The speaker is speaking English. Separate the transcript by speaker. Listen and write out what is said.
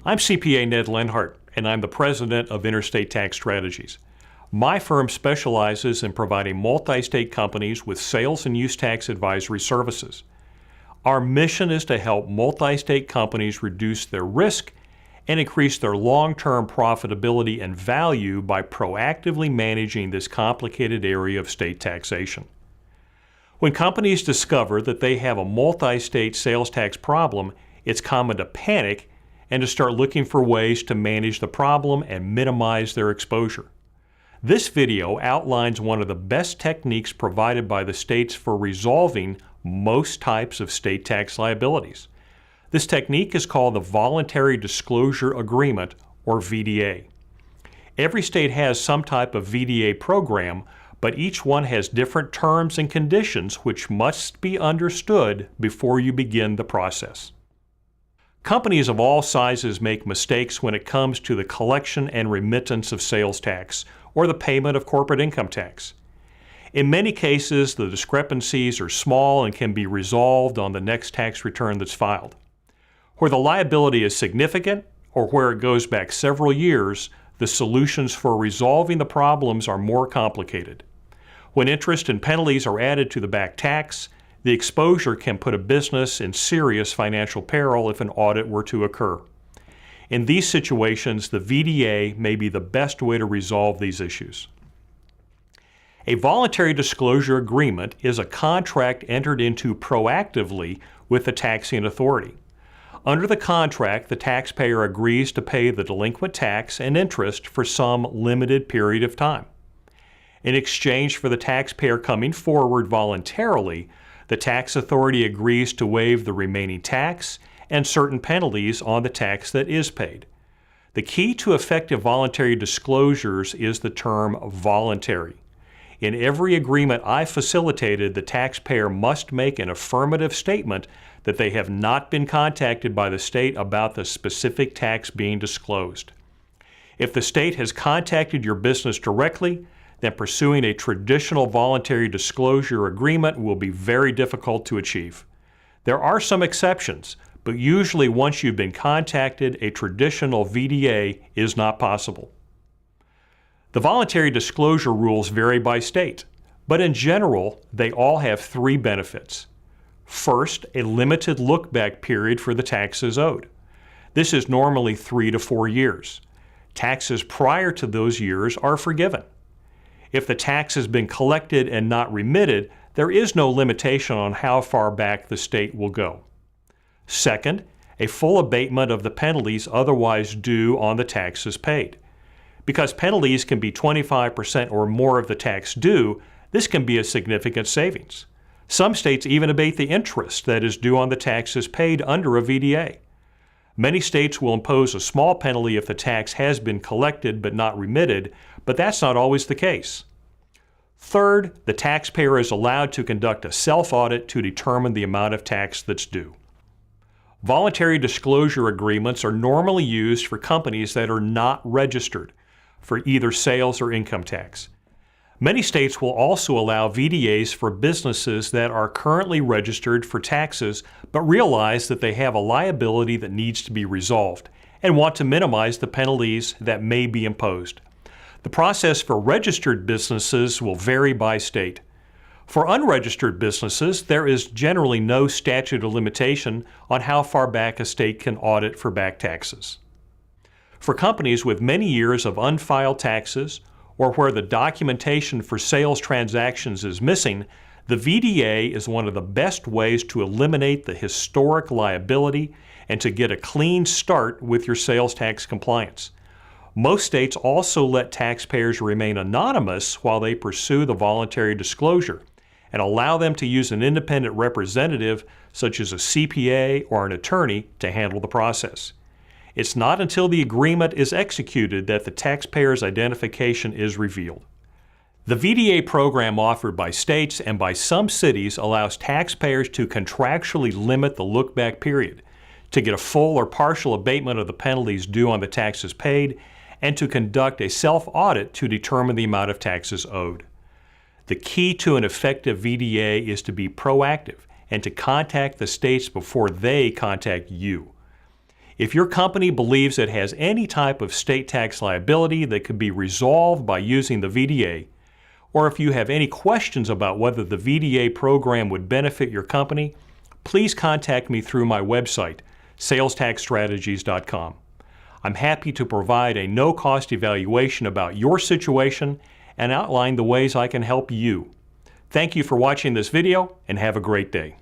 Speaker 1: I'm CPA Ned Lenhart, and I'm the president of Interstate Tax Strategies. My firm specializes in providing multi-state companies with sales and use tax advisory services. Our mission is to help multi-state companies reduce their risk and increase their long-term profitability and value by proactively managing this complicated area of state taxation. When companies discover that they have a multi-state sales tax problem, it's common to panic and to start looking for ways to manage the problem and minimize their exposure. This video outlines one of the best techniques provided by the states for resolving most types of state tax liabilities. This technique is called the Voluntary Disclosure Agreement, or VDA. Every state has some type of VDA program, but each one has different terms and conditions which must be understood before you begin the process. Companies of all sizes make mistakes when it comes to the collection and remittance of sales tax or the payment of corporate income tax. In many cases, the discrepancies are small and can be resolved on the next tax return that's filed. Where the liability is significant or where it goes back several years, the solutions for resolving the problems are more complicated. When interest and penalties are added to the back tax, the exposure can put a business in serious financial peril if an audit were to occur. In these situations, the VDA may be the best way to resolve these issues. A voluntary disclosure agreement is a contract entered into proactively with the taxing authority. Under the contract, the taxpayer agrees to pay the delinquent tax and interest for some limited period of time. In exchange for the taxpayer coming forward voluntarily, the tax authority agrees to waive the remaining tax and certain penalties on the tax that is paid. The key to effective voluntary disclosures is the term voluntary. In every agreement I facilitated, the taxpayer must make an affirmative statement that they have not been contacted by the state about the specific tax being disclosed. If the state has contacted your business directly, then pursuing a traditional voluntary disclosure agreement will be very difficult to achieve. There are some exceptions, but usually once you've been contacted, a traditional VDA is not possible. The voluntary disclosure rules vary by state, but in general, they all have three benefits. First, a limited look-back period for the taxes owed. This is normally 3 to 4 years. Taxes prior to those years are forgiven. If the tax has been collected and not remitted, there is no limitation on how far back the state will go. Second, a full abatement of the penalties otherwise due on the taxes paid. Because penalties can be 25% or more of the tax due, this can be a significant savings. Some states even abate the interest that is due on the taxes paid under a VDA. Many states will impose a small penalty if the tax has been collected but not remitted, but that's not always the case. Third, the taxpayer is allowed to conduct a self-audit to determine the amount of tax that's due. Voluntary disclosure agreements are normally used for companies that are not registered for either sales or income tax. Many states will also allow VDAs for businesses that are currently registered for taxes but realize that they have a liability that needs to be resolved and want to minimize the penalties that may be imposed. The process for registered businesses will vary by state. For unregistered businesses, there is generally no statute of limitation on how far back a state can audit for back taxes. For companies with many years of unfiled taxes or where the documentation for sales transactions is missing, the VDA is one of the best ways to eliminate the historic liability and to get a clean start with your sales tax compliance. Most states also let taxpayers remain anonymous while they pursue the voluntary disclosure and allow them to use an independent representative such as a CPA or an attorney to handle the process. It's not until the agreement is executed that the taxpayer's identification is revealed. The VDA program offered by states and by some cities allows taxpayers to contractually limit the look-back period, to get a full or partial abatement of the penalties due on the taxes paid, and to conduct a self-audit to determine the amount of taxes owed. The key to an effective VDA is to be proactive and to contact the states before they contact you. If your company believes it has any type of state tax liability that could be resolved by using the VDA, or if you have any questions about whether the VDA program would benefit your company, please contact me through my website, salestaxstrategies.com. I'm happy to provide a no-cost evaluation about your situation and outline the ways I can help you. Thank you for watching this video and have a great day.